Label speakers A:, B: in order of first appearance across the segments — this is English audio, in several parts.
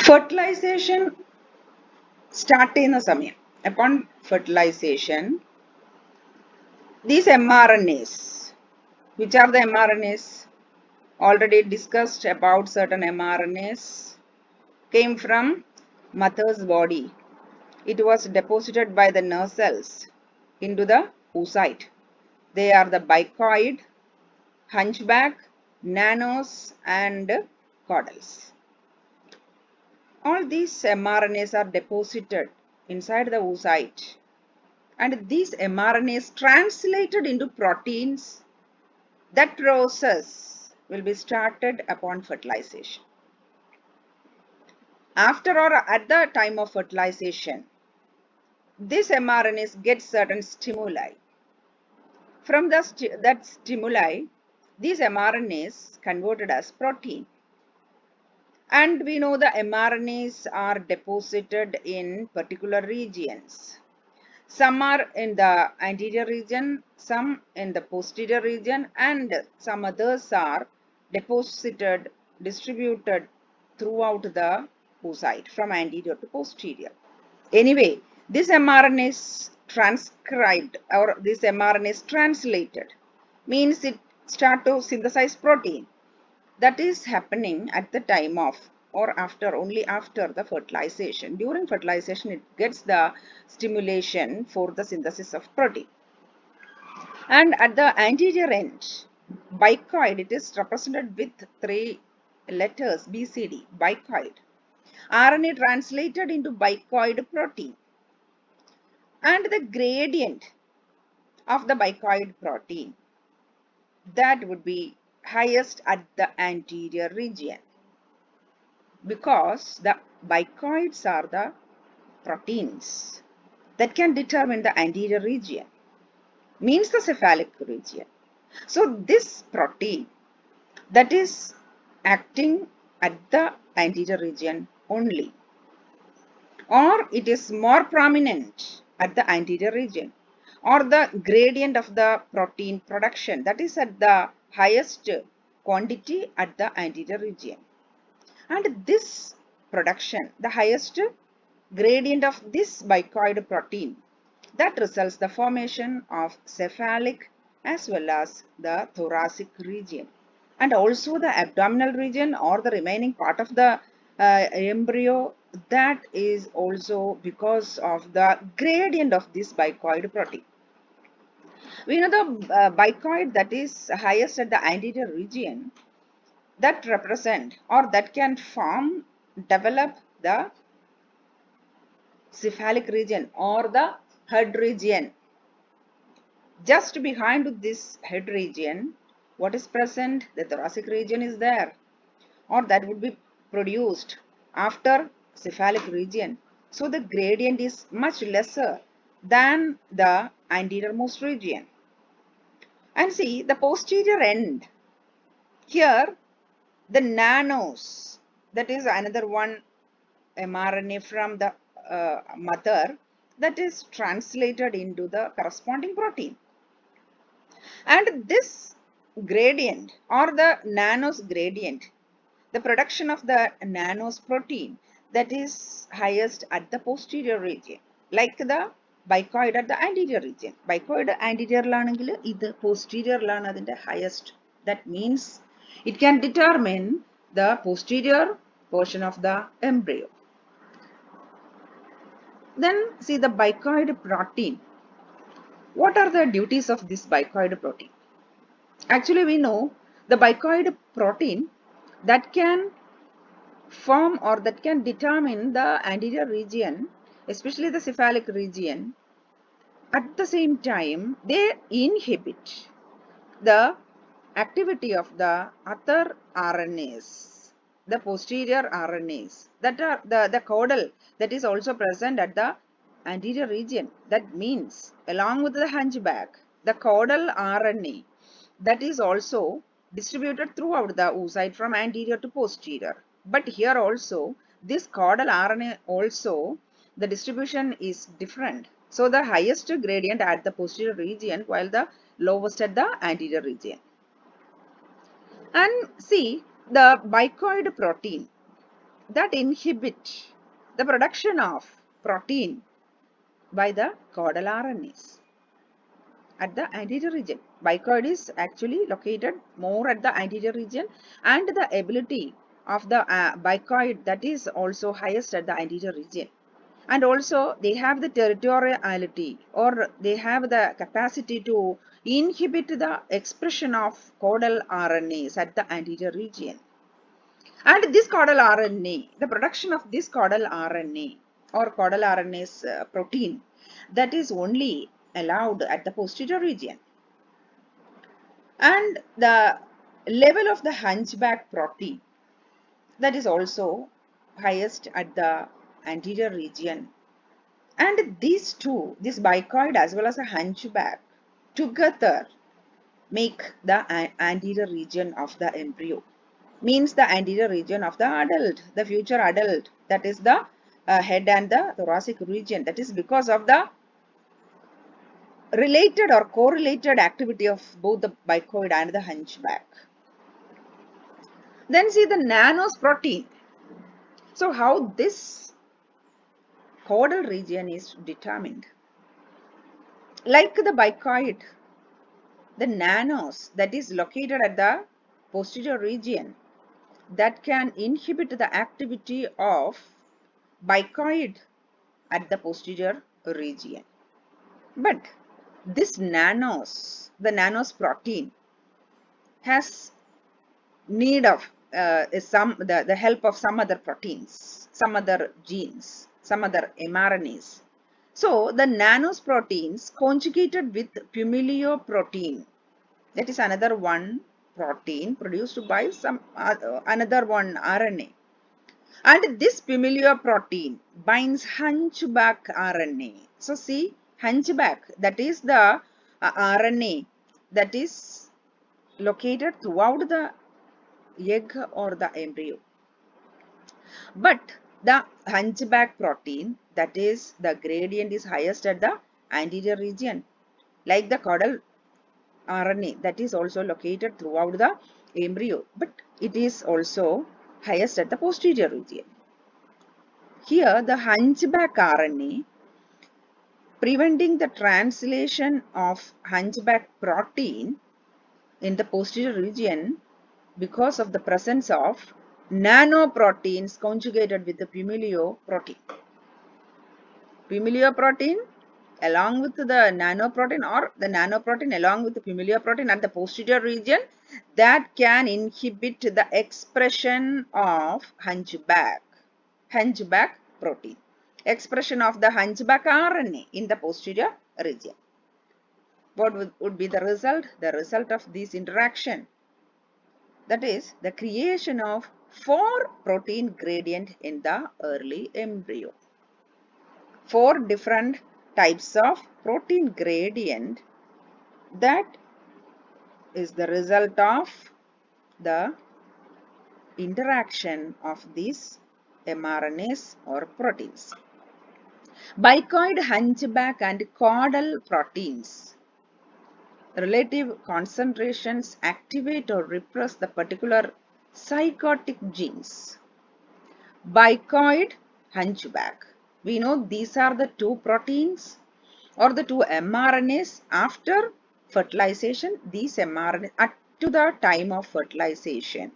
A: Fertilization start ചെയ്യുന്ന സമയം. Upon fertilization, these mRNAs, which are the mRNAs? Already discussed about certain mRNAs came from mother's body. It was deposited by the nerve cells into the oocyte. They are the bicoid, hunchback, nanos, and caudals. All these mRNAs are deposited inside the oocyte, and these mRNAs translated into proteins. That process will be started upon fertilization. After or at the time of fertilization, these mRNAs get certain stimuli. From that stimuli, these mRNAs converted as protein. And we know the mRNAs are deposited in particular regions. Some are in the anterior region, some in the posterior region, and some others are deposited, distributed throughout the oocyte from anterior to posterior. Anyway, this mRNA is transcribed, or this mRNA is translated, means it start to synthesize protein. That is happening at the time of or after, only after the fertilization. During fertilization, it gets the stimulation for the synthesis of protein. And at the anterior end, bicoid, it is represented with 3 letters BCD, bicoid. RNA translated into bicoid protein. And the gradient of the bicoid protein, that would be highest at the anterior region, because the bicoids are the proteins that can determine the anterior region, means the cephalic region. So this protein that is acting at the anterior region only, or it is more prominent at the anterior region, or the gradient of the protein production, that is at the highest quantity at the anterior region. And this production, the highest gradient of this bicoid protein, that results the formation of cephalic as well as the thoracic region, and also the abdominal region or the remaining part of the embryo. That is also because of the gradient of this bicoid protein. We know the bicoid that is highest at the anterior region, that represent or that can form, develop the cephalic region or the head region. Just behind this head region, what is present? The thoracic region is there, or that would be produced after cephalic region. So the gradient is much lesser than the anteriormost region. And see the posterior end. Here the nanos, that is another one mRNA from the mother, that is translated into the corresponding protein. And this gradient or the nanos gradient, the production of the nanos protein, that is highest at the posterior region, like the bicoid at the anterior region. Bicoid anterior lanengil idu posterior lan adinte highest. That means it can determine the posterior portion of the embryo. Then see the bicoid protein. What are the duties of this bicoid protein? Actually, we know the bicoid protein that can form or that can determine the anterior region, especially the cephalic region. At the same time, they inhibit the activity of the other RNAs, the posterior RNAs, that are the caudal, that is also present at the anterior region. That means along with the hunchback, the caudal RNA, that is also distributed throughout the oocyte from anterior to posterior. But here also, this caudal RNA also, the distribution is different. So the highest gradient at the posterior region, while the lowest at the anterior region. And see the bicoid protein, that inhibit the production of protein by the caudal RNAs at the anterior region. Bicoid is actually located more at the anterior region, and the ability of the bicoid, that is also highest at the anterior region. And also they have the territoriality, or they have the capacity to inhibit the expression of caudal RNAs at the anterior region. And this caudal RNA, the production of this caudal RNA or caudal RNase protein, that is only allowed at the posterior region. And the level of the hunchback protein, that is also highest at the anterior region. And these two, this bicoid as well as a hunchback, together make the anterior region of the embryo. Means the anterior region of the adult, the future adult, that is the head and the thoracic region. That is because of the related or correlated activity of both the bicoid and the hunchback. Then see the nanos protein. So how this caudal region is determined. Like the bicoid, the nanos, that is located at the posterior region, that can inhibit the activity of bicoid at the posterior region. But this nanos, the nanos protein, has need of the help of some other proteins, some other genes, some other mRNAs. So the nanos proteins conjugated with protein, that is another one protein produced by some another one RNA. And this protein binds hunchback RNA. So see, hunchback, that is the RNA that is located throughout the egg or the embryo. But the hunchback protein, that is the gradient is highest at the anterior region, like the caudal RNA, that is also located throughout the embryo, but it is also highest at the posterior region. Here the hunchback RNA, preventing the translation of hunchback protein in the posterior region because of the presence of nanoproteins conjugated with the protein. Protein along with the nanoprotein, or the nanoprotein along with the protein at the posterior region, that can inhibit the expression of hunchback protein, expression of the hunchback RNA in the posterior region. What would be the result? The result of this interaction, that is the creation of 4 protein gradient in the early embryo. 4 different types of protein gradient, that is the result of the interaction of these mRNAs or proteins. Bicoid, hunchback and caudal proteins, relative concentrations activate or repress the particular zygotic genes. Bicoid, hunchback. We know these are the 2 proteins or the 2 mRNAs. After fertilization, these mRNAs up to the time of fertilization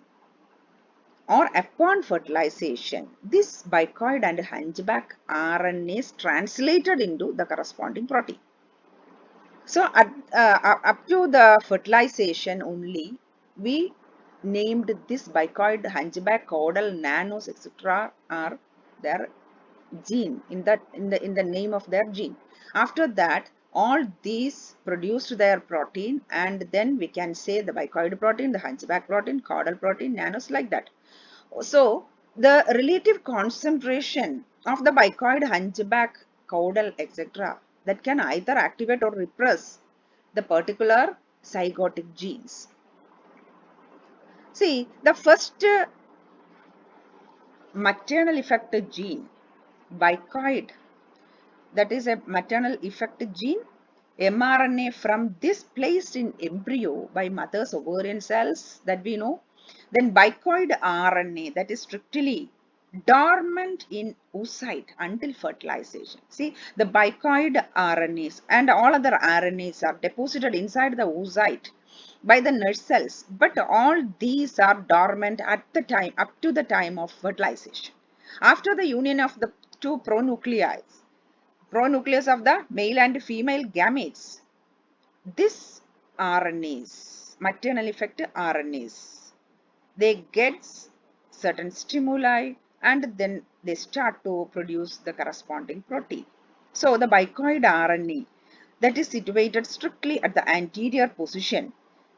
A: or upon fertilization, this bicoid and hunchback RNAs translated into the corresponding protein. So up to the fertilization only, we named this bicoid, hunchback, caudal, nanos, etc. are their gene, in the name of their gene. After that, all these produced their protein, and then we can say the bicoid protein, the hunchback protein, caudal protein, nanos, like that. So the relative concentration of the bicoid, hunchback, caudal, etc., that can either activate or repress the particular zygotic genes. See, the first maternal effect gene, bicoid, that is a maternal effect gene, mRNA from this placed in embryo by mother's ovarian cells, that we know. Then bicoid RNA, that is strictly dormant in oocyte until fertilization. See, the bicoid RNAs and all other RNAs are deposited inside the oocyte by the nurse cells, but all these are dormant at the time, up to the time of fertilization. After the union of the two pronucleus of the male and female gametes, this RNAs, maternal effect RNAs, they get certain stimuli and then they start to produce the corresponding protein. So the bicoid RNA that is situated strictly at the anterior position,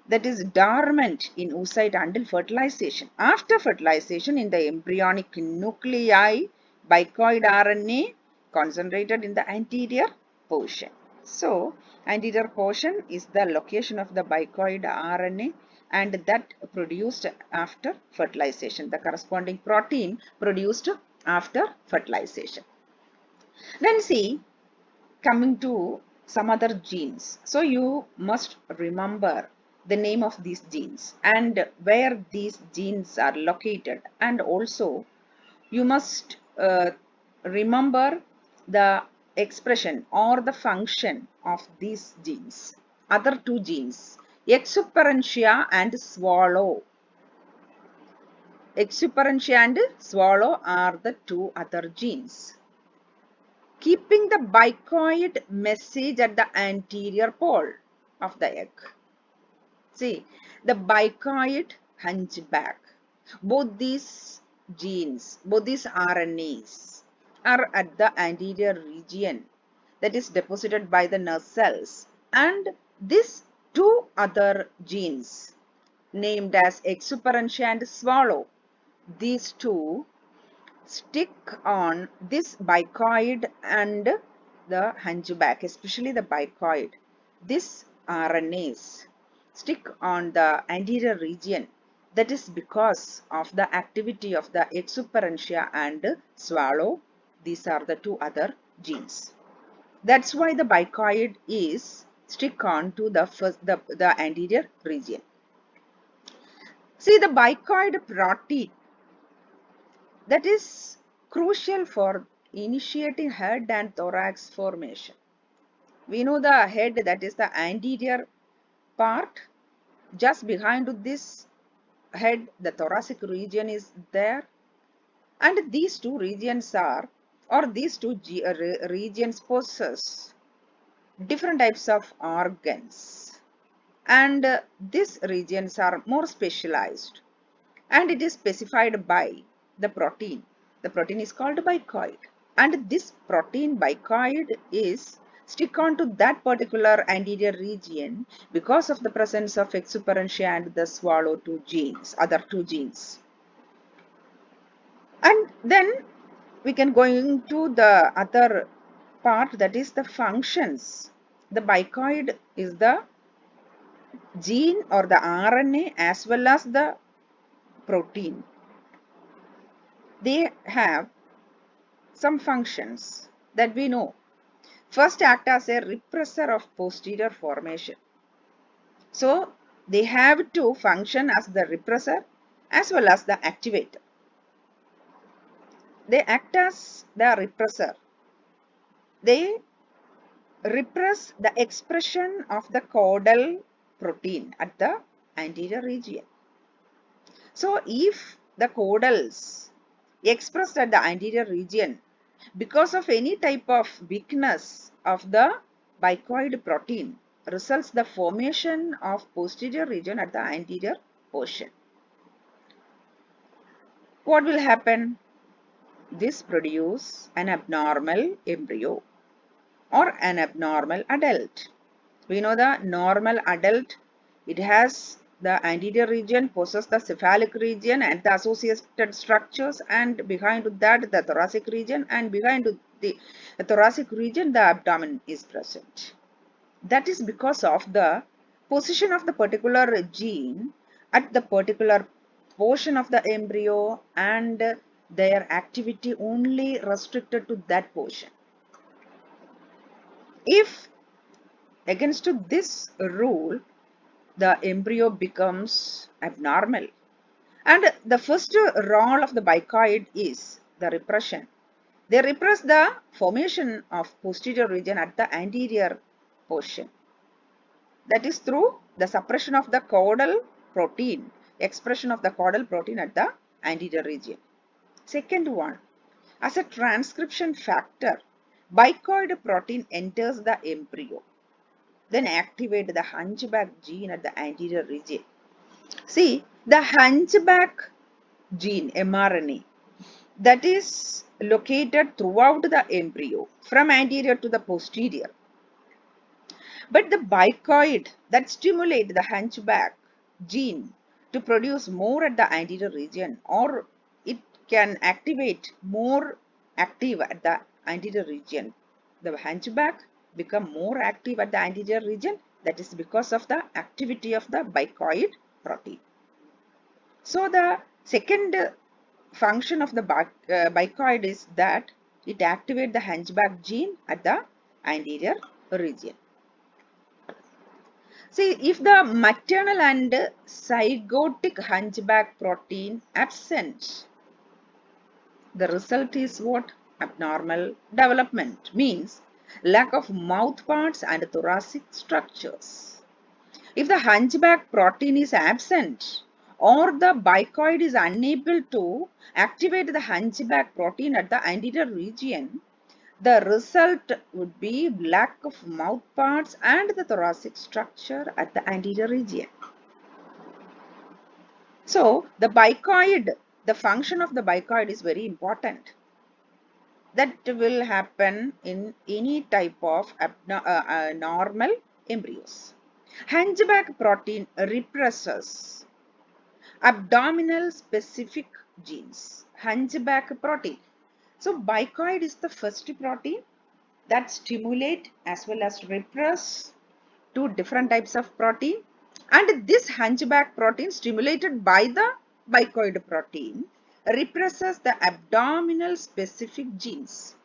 A: that is dormant in oocyte until fertilization. After fertilization in the embryonic nuclei, bicoid RNA concentrated in the anterior portion. So anterior portion is the location of the bicoid RNA and that produced after fertilization, the corresponding protein produced after fertilization. Then see, coming to some other genes. So you must remember the name of these genes and where these genes are located, and also you must remember the expression or the function of these genes. Other two genes, exuperantia and swallow. Exuperantia and swallow are the two other genes, keeping the bicoid message at the anterior pole of the egg. See, the bicoid hunchback. Both these genes, both these RNAs are at the anterior region that is deposited by the nerve cells, and these two other genes named as exuperantia and swallow, these two stick on this bicoid and the hunchback, especially the bicoid. These RNAs stick on the anterior region. That is because of the activity of the exuperantia and swallow. These are the two other genes. That's why the bicoid is stick on to the anterior region. See, the bicoid protein that is crucial for initiating head and thorax formation. We know the head, that is the anterior part. Just behind this head, the thoracic region is there. And these two regions are, or these two regions possess different types of organs. And these regions are more specialized. And it is specified by the protein. The protein is called bicoid. And this protein bicoid is stick on to that particular anterior region because of the presence of exuperantia and the swallow two genes, other two genes. And then we can go into the other part, that is the functions. The bicoid is the gene or the RNA as well as the protein. They have some functions that we know. First, act as a repressor of posterior formation. So they have to function as the repressor as well as the activator. They act as the repressor. They repress the expression of the caudal protein at the anterior region. So if the caudals expressed at the anterior region because of any type of weakness of the bicoid protein results the formation of posterior region at the anterior portion. What will happen? This produce an abnormal embryo or an abnormal adult. We know the normal adult, it has the anterior region possesses the cephalic region and the associated structures, and behind that the thoracic region, and behind the thoracic region the abdomen is present. That is because of the position of the particular gene at the particular portion of the embryo and their activity only restricted to that portion. If against this rule, the embryo becomes abnormal. And the first role of the bicoid is the repression. They repress the formation of posterior region at the anterior portion. That is through the suppression of the caudal protein, expression of the caudal protein at the anterior region. Second one, as a transcription factor, bicoid protein enters the embryo, then activate the hunchback gene at the anterior region. See, the hunchback gene, mRNA, that is located throughout the embryo from anterior to the posterior. But the bicoid that stimulate the hunchback gene to produce more at the anterior region, or it can activate more active at the anterior region. The hunchback become more active at the anterior region. That is because of the activity of the bicoid protein. So the second function of the bicoid is that it activates the hunchback gene at the anterior region. See, if the maternal and zygotic hunchback protein absent, the result is what? Abnormal development, means lack of mouth parts and thoracic structures. If the hunchback protein is absent or the bicoid is unable to activate the hunchback protein at the anterior region, the result would be lack of mouth parts and the thoracic structure at the anterior region. So, the bicoid, the function of the bicoid is very important. That will happen in any type of normal embryos. Hunchback protein represses abdominal specific genes. Hunchback protein. So, bicoid is the first protein that stimulate as well as repress two different types of protein, and this hunchback protein stimulated by the bicoid protein represses the abdominal specific genes.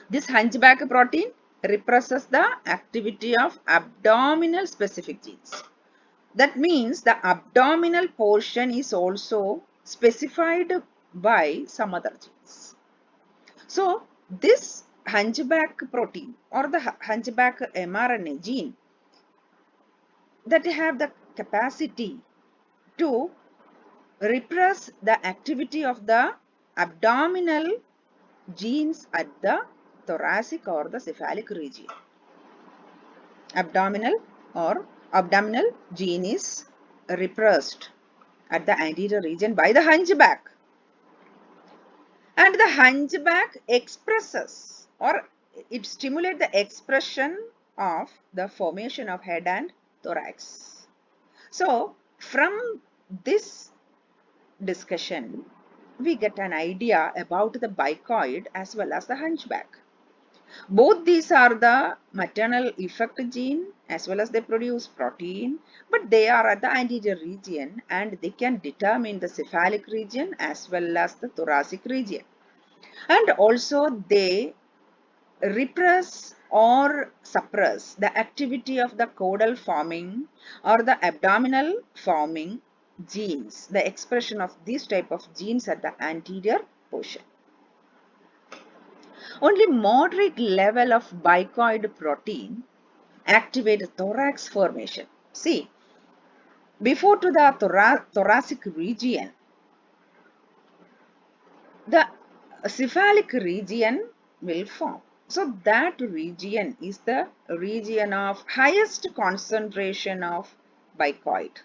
A: This hunchback protein represses the activity of abdominal specific genes. That means the abdominal portion is also specified by some other genes. So this hunchback protein or the hunchback mRNA gene that have the capacity to repress the activity of the abdominal genes at the thoracic or the cephalic region. Abdominal gene is repressed at the anterior region by the hunchback, and the hunchback expresses or it stimulates the expression of the formation of head and thorax. So from this discussion we get an idea about the bicoid as well as the hunchback. Both these are the maternal effect gene as well as they produce protein, but they are at the anterior region and they can determine the cephalic region as well as the thoracic region. And also they repress or suppress the activity of the caudal forming or the abdominal forming genes, the expression of these type of genes at the anterior portion. Only moderate level of bicoid protein activate thorax formation. See, before to the thoracic region, the cephalic region will form. So that region is the region of highest concentration of bicoid.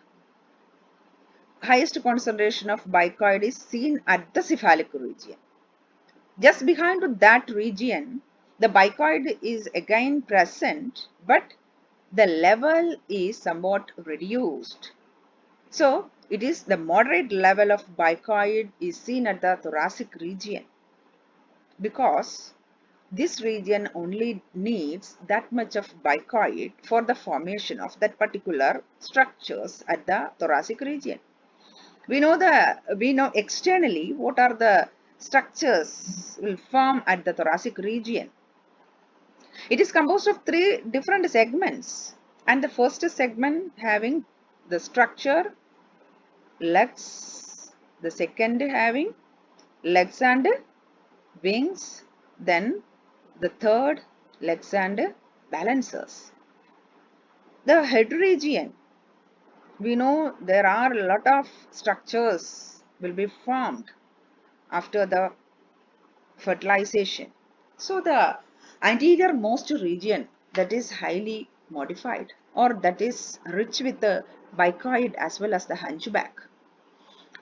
A: Highest concentration of bicoid is seen at the cephalic region. Just behind that region, the bicoid is again present, but the level is somewhat reduced. So it is the moderate level of bicoid is seen at the thoracic region, because this region only needs that much of bicoid for the formation of that particular structures at the thoracic region. We know externally what are the structures will form at the thoracic region. It is composed of three different segments, and the first segment having the structure legs, the second having legs and wings, then the third, legs and balancers. The head region, we know there are a lot of structures will be formed after the fertilization. So the anterior most region that is highly modified or that is rich with the bicoid as well as the hunchback.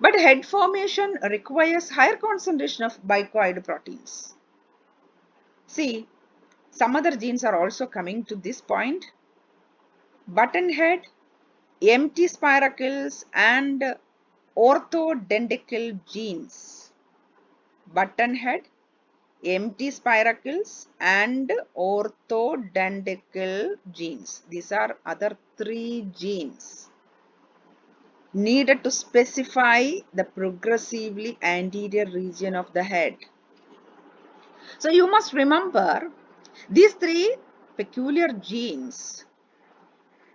A: But head formation requires higher concentration of bicoid proteins. See, some other genes are also coming to this point. Button head, empty spiracles and orthodendrical genes. Button head, empty spiracles and orthodendrical genes. These are other three genes needed to specify the progressively anterior region of the head. So you must remember these three peculiar genes.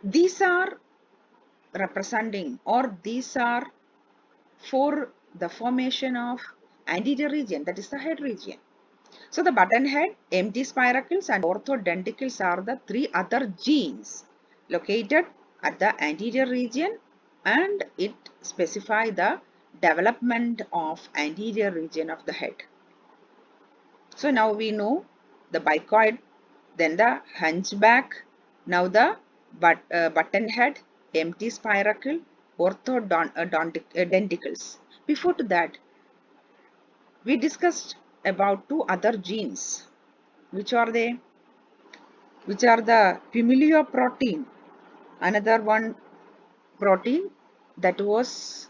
A: These are representing or these are for the formation of anterior region, that is the head region. So the button head, empty spiracles and orthodendricals are the three other genes located at the anterior region and it specify the development of anterior region of the head. So now we know the bicoid, then the hunchback, now the button head, empty spiracle, orthodendricals. Before to that, we discussed about two other genes. Which are they? Which are the protein, another one protein that was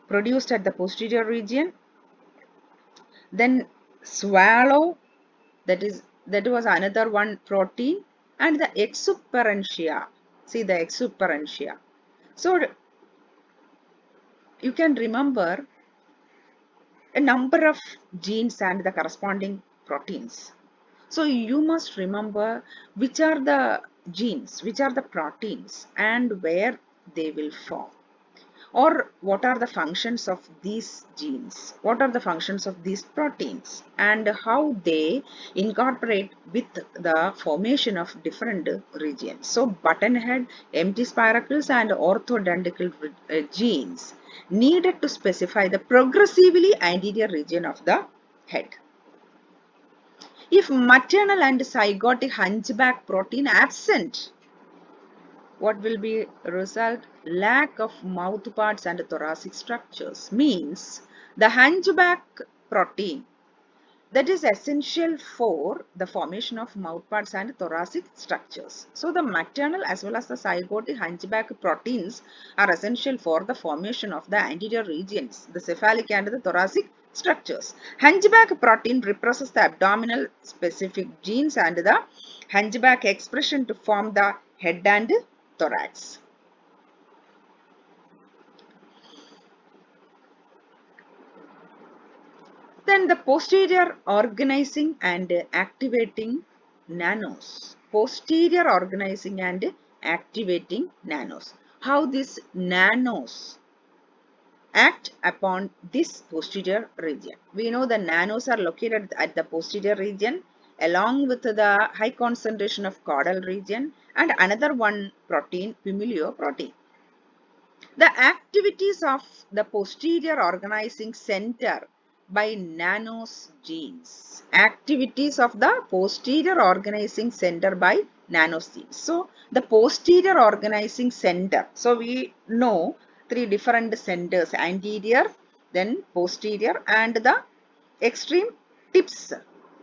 A: produced at the posterior region, then swallow, that was another one protein, and the exuperantia. See the exuperantia. So you can remember a number of genes and the corresponding proteins. So you must remember which are the genes, which are the proteins and where they will form. Or what are the functions of these genes, what are the functions of these proteins and how they incorporate with the formation of different regions. So buttonhead, empty spiracles and orthodendrical genes needed to specify the progressively anterior region of the head. If maternal and zygotic hunchback protein absent, what will be result? Lack of mouth parts and thoracic structures. Means the hunchback protein that is essential for the formation of mouth parts and thoracic structures. So the maternal as well as the zygotic hunchback proteins are essential for the formation of the anterior regions, the cephalic and the thoracic structures. Hunchback protein represents the abdominal specific genes and the hunchback expression to form the head and thorax. Then the posterior organizing and activating nanos. Posterior organizing and activating nanos. How these nanos act upon this posterior region. We know the nanos are located at the posterior region along with the high concentration of caudal region and another one protein, protein. The activities of the posterior organizing center by nanos genes. Activities of the posterior organizing center by nanos genes. So, the posterior organizing center. So, we know three different centers, anterior, then posterior and the extreme tips.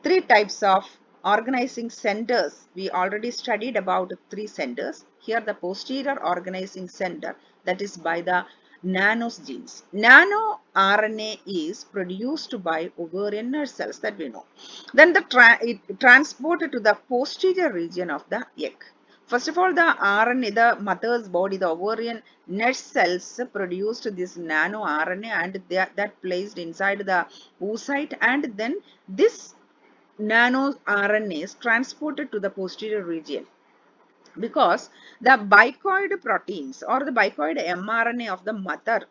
A: Three types of organizing centers. We already studied about three centers. Here the posterior organizing center, that is by the nanos genes. Nano RNA is produced by ovarian nerve cells, that we know. Then it transported to the posterior region of the egg. First of all, the RNA, the mother's body, the ovarian nerve cells produced this nano RNA and that placed inside the oocyte, and then this nano RNA is transported to the posterior region because the bicoid proteins or the bicoid mRNA of the mother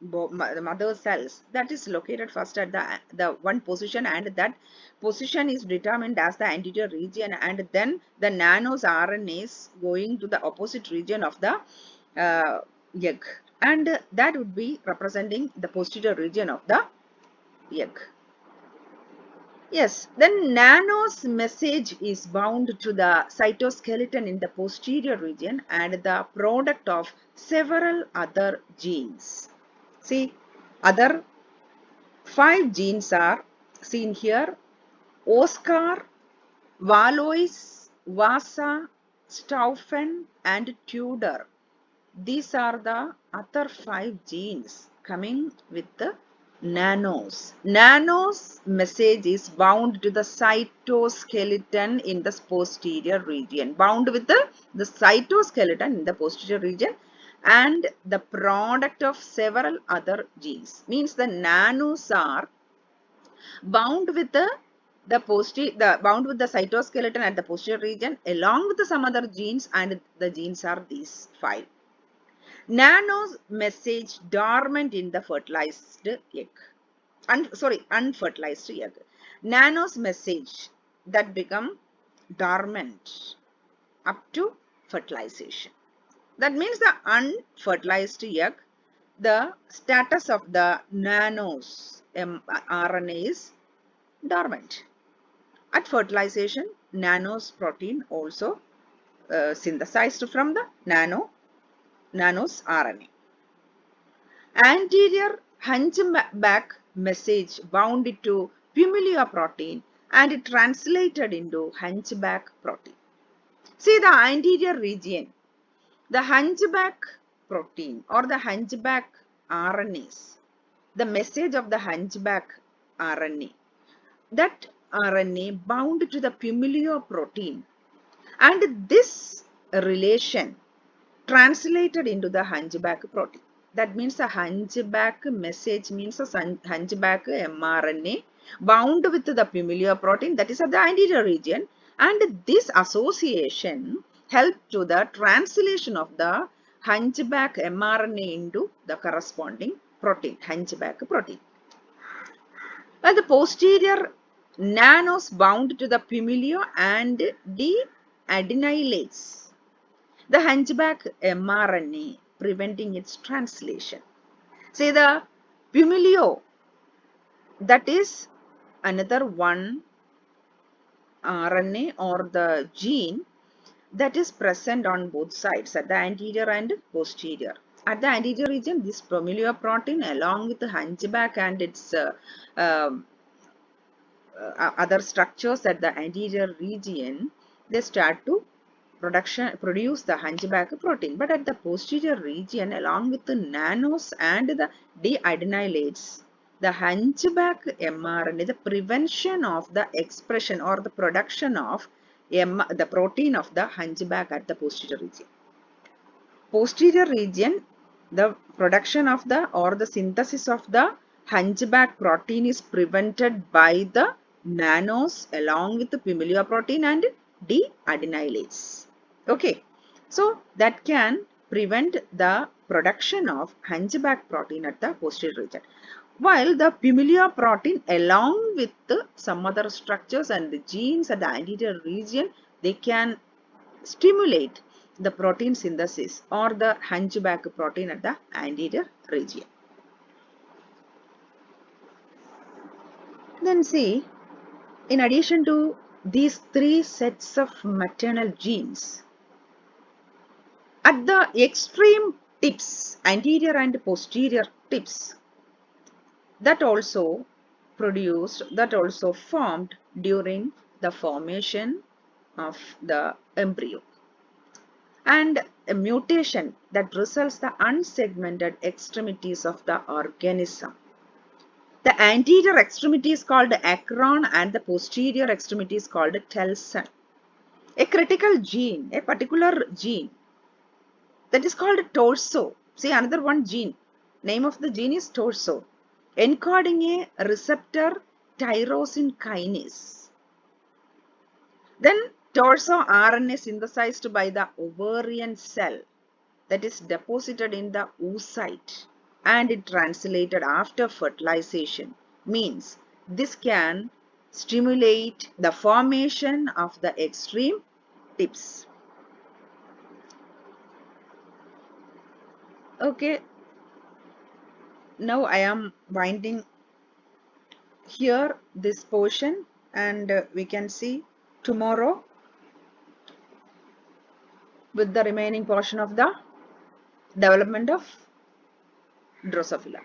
A: the mother cells, that is located first at the one position, and that position is determined as the anterior region, and then the nanos RNA is going to the opposite region of the egg, and that would be representing the posterior region of the egg. Yes, then nano's message is bound to the cytoskeleton in the posterior region and the product of several other genes. See, other 5 genes are seen here: Oscar, Valois, Vasa, Stauffen, and Tudor. These are the other 5 genes coming with the nanos. Nanos message is bound to the cytoskeleton in the posterior region. Bound with the cytoskeleton in the posterior region and the product of several other genes. Means the nanos are bound with bound with the cytoskeleton at the posterior region along with some other genes, and the genes are these 5. Nanos message dormant in the fertilized egg. Unfertilized egg. Nanos message that become dormant up to fertilization. That means the unfertilized egg, the status of the nanos RNA is dormant. At fertilization, nanos protein also synthesized from the nanos RNA. Anterior hunchback message bound to pumila protein and translated into hunchback protein. See the anterior region, the hunchback protein or the hunchback RNAs, the message of the hunchback RNA, that RNA bound to the pumila protein, and this relation translated into the hunchback protein. That means the hunchback message means a hunchback mRNA bound with the pumila protein, that is at the anterior region, and this association helped to the translation of the hunchback mRNA into the corresponding protein, hunchback protein. At the posterior, nanos bound to the pumila and deadenylates the hunchback mRNA, preventing its translation. Say the pumilio, that is another one RNA or the gene that is present on both sides at the anterior and posterior. At the anterior region, this pumilio protein along with the hunchback and its other structures at the anterior region, they start to produce the hunchback protein. But at the posterior region, along with the nanos and the deadenylates, the hunchback mRNA, the prevention of the expression or the production of the protein of the hunchback at the posterior region. Posterior region, the production of the or the synthesis of the hunchback protein is prevented by the nanos along with the pumila protein and deadenylates. Okay, so that can prevent the production of hunchback protein at the posterior region. While the pumila protein along with some other structures and the genes at the anterior region, they can stimulate the protein synthesis or the hunchback protein at the anterior region. Then see, in addition to these 3 sets of maternal genes, at the extreme tips, anterior and posterior tips, that also formed during the formation of the embryo, and a mutation that results the unsegmented extremities of the organism. The anterior extremity is called acron and the posterior extremity is called telson. A critical gene, a particular gene that is called torso. See another one gene. Name of the gene is torso, encoding a receptor tyrosine kinase. Then torso RNA synthesized by the ovarian cell that is deposited in the oocyte. and it translated after fertilization means this can stimulate the formation of the extreme tips. Okay, now I am winding here this portion, and we can see tomorrow with the remaining portion of the development of Drosophila.